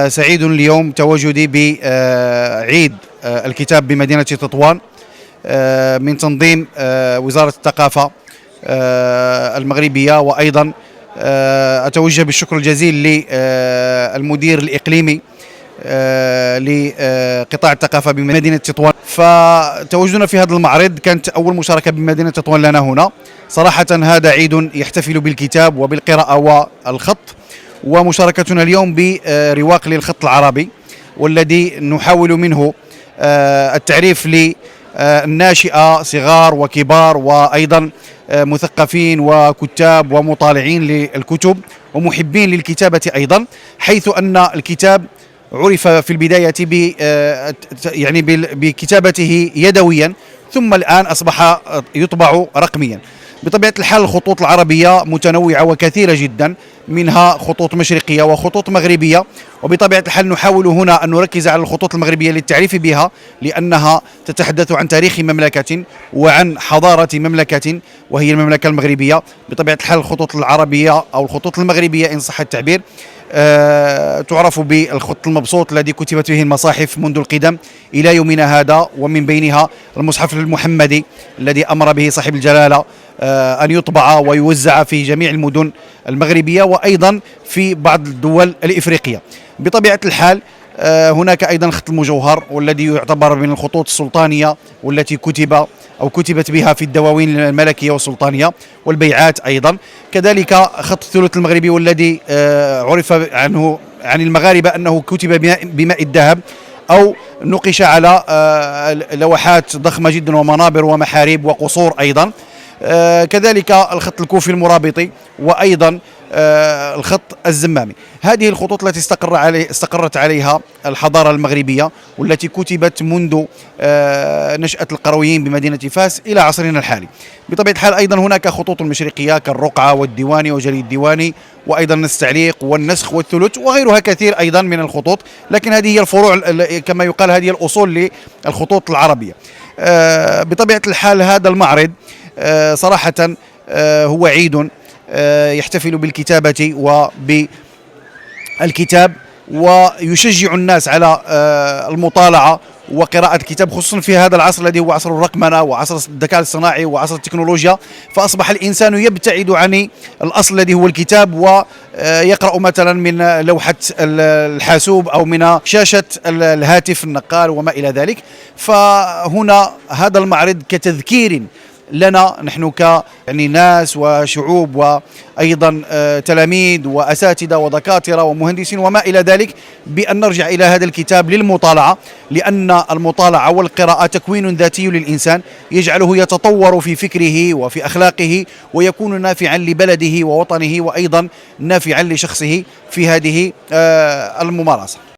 سعيد اليوم تواجدي بعيد الكتاب بمدينة تطوان من تنظيم وزارة الثقافة المغربية، وأيضا أتوجه بالشكر الجزيل للمدير الإقليمي لقطاع الثقافة بمدينة تطوان. فتواجدنا في هذا المعرض كانت أول مشاركة بمدينة تطوان لنا هنا. صراحة هذا عيد يحتفل بالكتاب وبالقراءة والخط، ومشاركتنا اليوم برواق للخط العربي، والذي نحاول منه التعريف للناشئة صغار وكبار، وأيضا مثقفين وكتاب ومطالعين للكتب ومحبين للكتابة أيضا، حيث أن الكتاب عرف في البداية يعني بكتابته يدويا، ثم الآن أصبح يطبع رقميا. بطبيعة الحال الخطوط العربية متنوعة وكثيرة جدا، منها خطوط مشرقية وخطوط مغربية، وبطبيعة الحال نحاول هنا أن نركز على الخطوط المغربية للتعريف بها، لأنها تتحدث عن تاريخ مملكة وعن حضارة مملكة وهي المملكة المغربية. بطبيعة الحال الخطوط العربية أو الخطوط المغربية إن صح التعبير تعرف بالخط المبسوط الذي كتبت به المصاحف منذ القدم إلى يومنا هذا، ومن بينها المصحف المحمدي الذي أمر به صاحب الجلالة أن يطبع ويوزع في جميع المدن المغربية وأيضا في بعض الدول الإفريقية. بطبيعة الحال هناك أيضا خط المجوهر، والذي يعتبر من الخطوط السلطانية والتي كتبت بها في الدواوين الملكية والسلطانية والبيعات أيضا. كذلك خط الثلث المغربي، والذي عرف عنه عن المغاربة أنه كتب بماء الذهب، أو نقش على لوحات ضخمة جدا ومنابر ومحاريب وقصور أيضا. كذلك الخط الكوفي المرابطي، وأيضا الخط الزمامي. هذه الخطوط التي استقرت عليها الحضارة المغربية، والتي كتبت منذ نشأة القرويين بمدينة فاس إلى عصرنا الحالي. بطبيعة الحال أيضا هناك خطوط مشرقية كالرقعة والديواني وجلي الديواني، وأيضا التعليق والنسخ والثلث وغيرها كثير أيضا من الخطوط، لكن هذه هي الفروع كما يقال، هذه الأصول للخطوط العربية. بطبيعة الحال هذا المعرض صراحة هو عيد يحتفل بالكتابة وبالكتاب، ويشجع الناس على المطالعة وقراءة الكتاب، خصوصا في هذا العصر الذي هو عصر الرقمنة وعصر الذكاء الصناعي وعصر التكنولوجيا. فأصبح الإنسان يبتعد عن الأصل الذي هو الكتاب، ويقرأ مثلا من لوحة الحاسوب أو من شاشة الهاتف النقال وما إلى ذلك. فهنا هذا المعرض كتذكير لنا نحن يعني ناس وشعوب، وأيضا تلاميذ وأساتذة ودكاترة ومهندسين وما إلى ذلك، بأن نرجع إلى هذا الكتاب للمطالعة، لأن المطالعة والقراءة تكوين ذاتي للإنسان يجعله يتطور في فكره وفي أخلاقه، ويكون نافعا لبلده ووطنه، وأيضا نافعا لشخصه في هذه الممارسة.